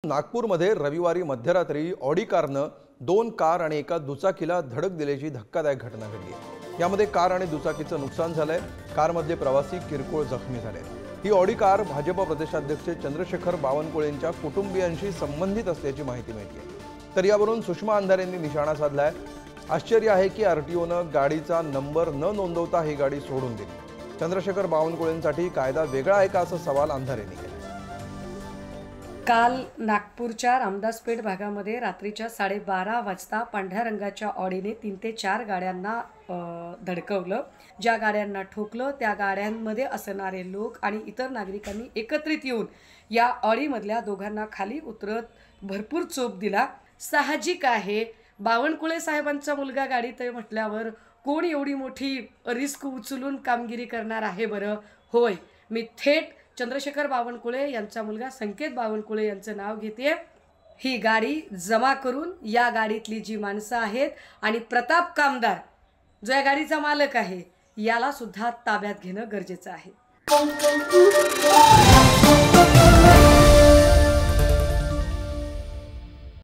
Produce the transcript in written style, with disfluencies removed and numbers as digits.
नागपूरमध्ये रविवारी मध्यरात्री ऑडी कारनं 2 कार आणि एका दुचाकीला धडक दिल्याची धक्कादायक घटना घडली। यामध्ये कार आणि दुचाकीचं नुकसान झालंय। कारमधले प्रवासी किरकोळ जखमी झाले। ही ऑडी कार भाजप प्रदेशाध्यक्ष चंद्रशेखर बावनकुळेंच्या कुटुंबियांशी संबंधित असल्याची माहिती मिळते। तर यावरून सुषमा अंधारे यांनी निशाणा साधलाय। आश्चर्य आहे की आरटीओनं गाडीचा नंबर न नोंदवता ही गाडी सोडून दिली। चंद्रशेखर बावनकुळेंसाठी कायदा वेगळा आहे का असा सवाल अंधारेंनी केला। काल नागपूरच्या रामदासपेठ भागामध्ये रात्रीच्या 12:30 वाजता पांढऱ्या रंगाच्या ऑडीने 3 ते 4 गाड्यांना धडकवलं। ज्या गाड्यांना ठोकलं त्या गाड्यांमध्ये असणारे लोक आणि इतर नागरिकांनी एकत्रित येऊन या ऑडीमधल्या दोघांना खाली उतरत भरपूर चोप दिला। साहजिक आहे, बावनकुळे साहेबांचा मुलगा गाडीत आहे म्हटल्यावर कोण एवढी मोठी रिस्क उचलून कामगिरी करणार आहे बरं? होय, मी थेट चंद्रशेखर बावनकुळे यांचा मुलगा संकेत बावनकुळे यांचं नाव घेते। ही गाडी जमा करून या गाडीतली जी माणसं आहेत आणि प्रताप कामदार जो या गाडीचा मालक आहे याला सुद्धा ताब्यात घेणं गरजेचं आहे।